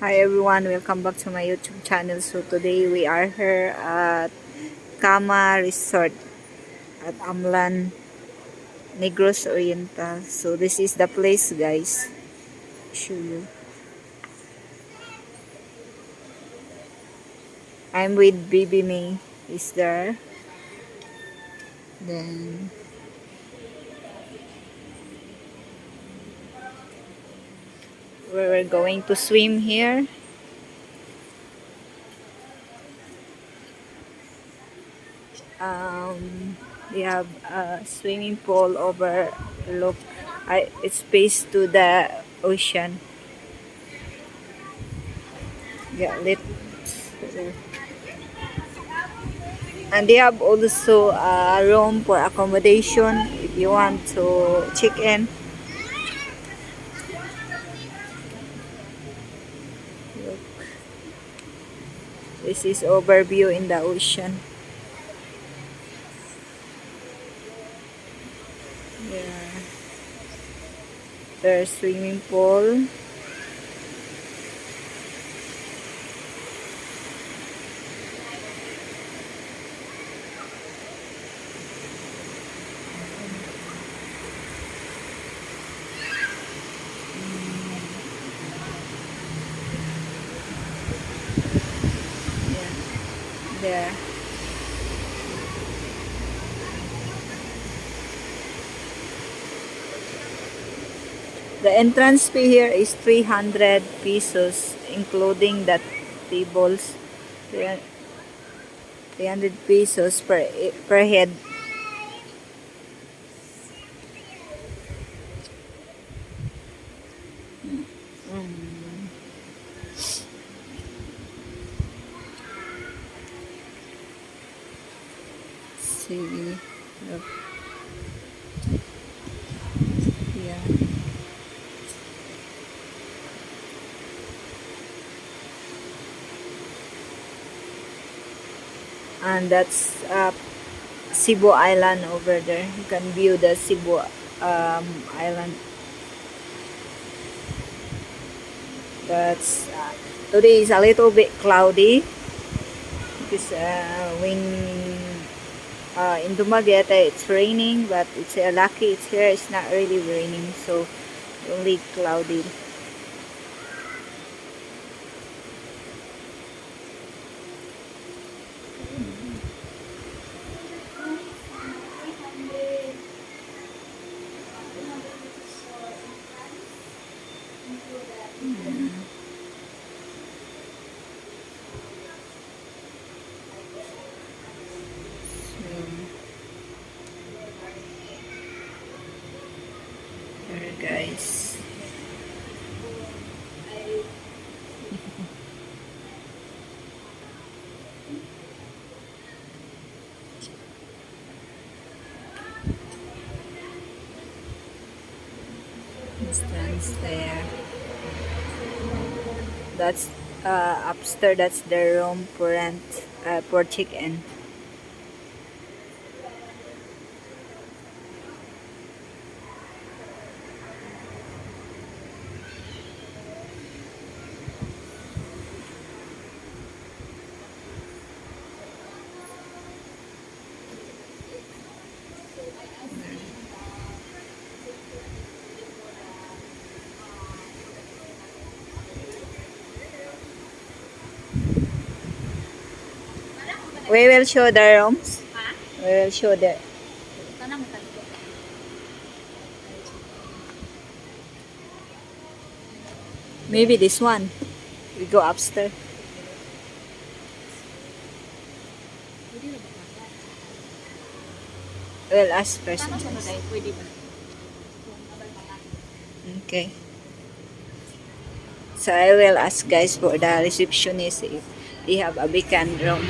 Hi everyone, welcome back to my YouTube channel. So today we are here at Cana Resort at Amlan, Negros Oriental. So this is the place, guys. Show you. I'm with Baby May. Is there? Then we're going to swim here. We have a swimming pool overlook. It's faced to the ocean. Yeah, let's. And they have also a room for accommodation if you want to check in. Look. This is overview in the ocean. Yeah. There's swimming pool. Yeah. There. The entrance fee here is 300 pesos, including the tables. 300 pesos per head. See. Look. Yeah. And that's Cebu Island over there. You can view the Cebu Island. That's today is a little bit cloudy because when in Dumaguete it's raining, but it's lucky it's here. It's not really raining, so only cloudy. There, guys. Stands there. That's upstairs. That's the room for rent for check-in. We will show the rooms. We will show the. Maybe this one. We go upstairs. Well, ask first. Tanong sa dahil pwede ba? Okay. So I will ask guys for the receptionist if they have a vacant room.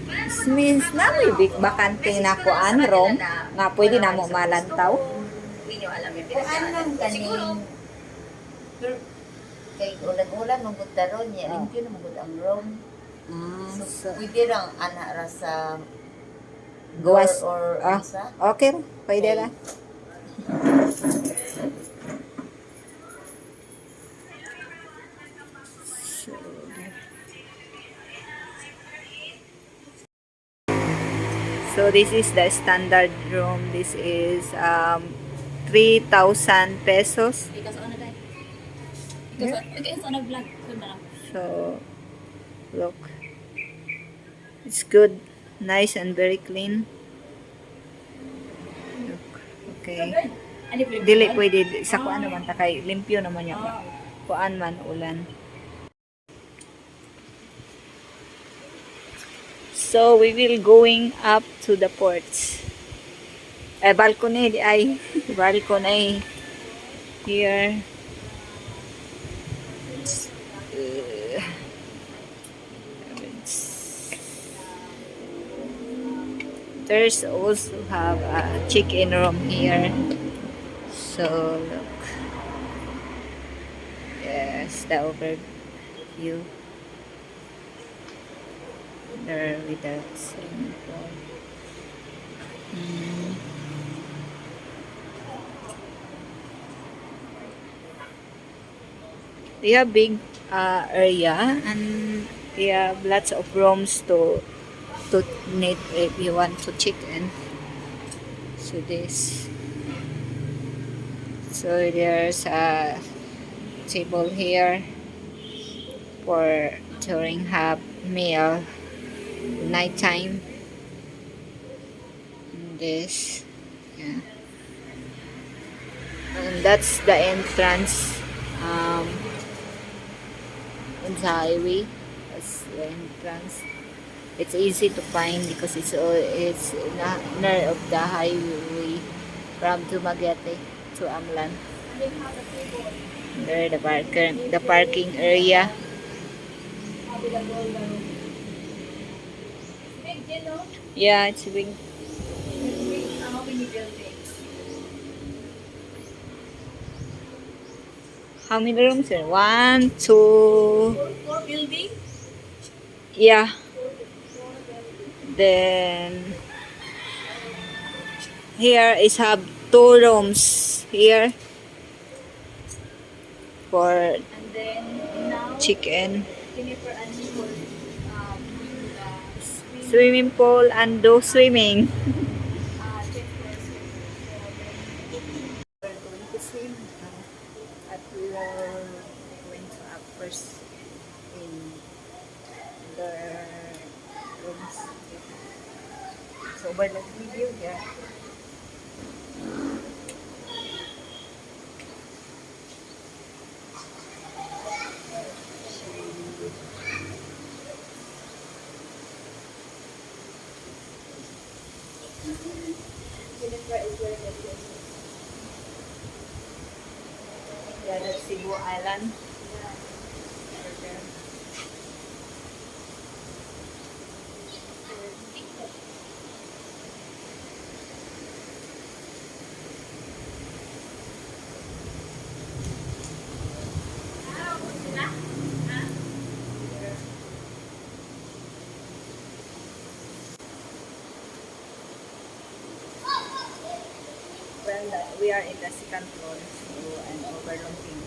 This means na may bakante na kuan room nga pwede na mo malantaw. Kuan lang kaning kay ulan-ulan magud daron ya limpyo na magud ang room. So, pwede lang ana ra sa Gawas. or sa Okay, pwede ra. So this is the standard room. This is 3,000 pesos. Ikaw sa ano dahil? Ikaw sa ano vlog? Kung na lang. So look, it's good, nice and very clean. Look, okay. Ano pwede? Dili pwede sa kuan naman ta kay limpyo naman yan. Kuan man ulan. So we will going up to the porch. Balcony ay balcony here. There's also have a chicken room here. So look. Yes, the overview. There with the swimming pool. They have big area and they have lots of rooms to need if you want to chicken. So this. So there's a table here for during have meal nighttime. And this, yeah, and that's the entrance in the highway. That's the entrance. It's easy to find because it's near of the highway from Dumaguete to Amlan. There the parking area. Yeah, it's big. How many rooms are? 1, 2. 4 building? Yeah. Then here is have 2 rooms here for And then now, chicken. for animal, Swimming pool and do swimming. We're going to swim at we are going to up first in the rooms. So by the video here. Yeah, that's Cebu Island. Well, we are in the second floor, so I'm overlooking.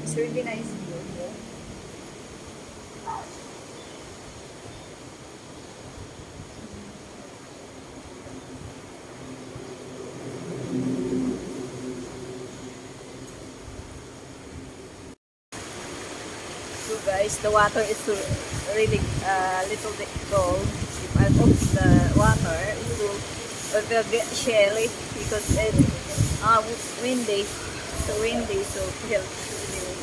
It's really nice view here. guys, the water is really a little bit cold. If I put the water, it will get shelly because it's windy. So windy, so it will really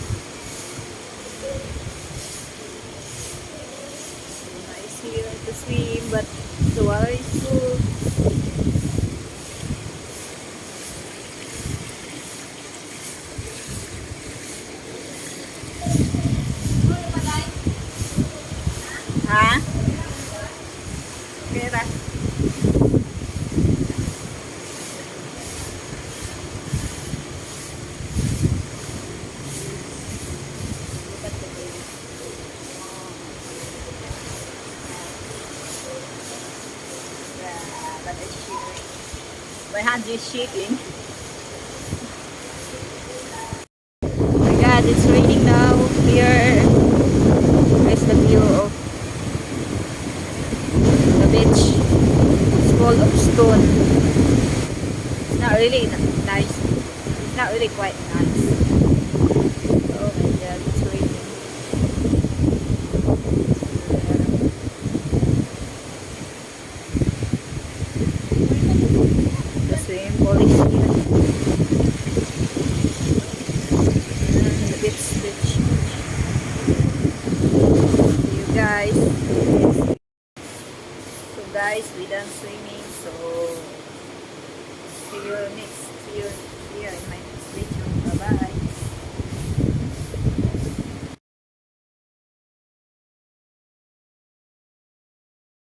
nice here to swim, but the water is cool. Ha? Kira. Look at the baby. Yeah, that is shaking. My hand is shaking. Oh my god, it's raining now here. There's the view of the beach. It's full of stone. It's not really nice. It's not really quite nice. Oh my god, it's raining. The swimming pool is here. And the beach. See you guys. So guys, we done swimming. So see you in my next video. Bye bye.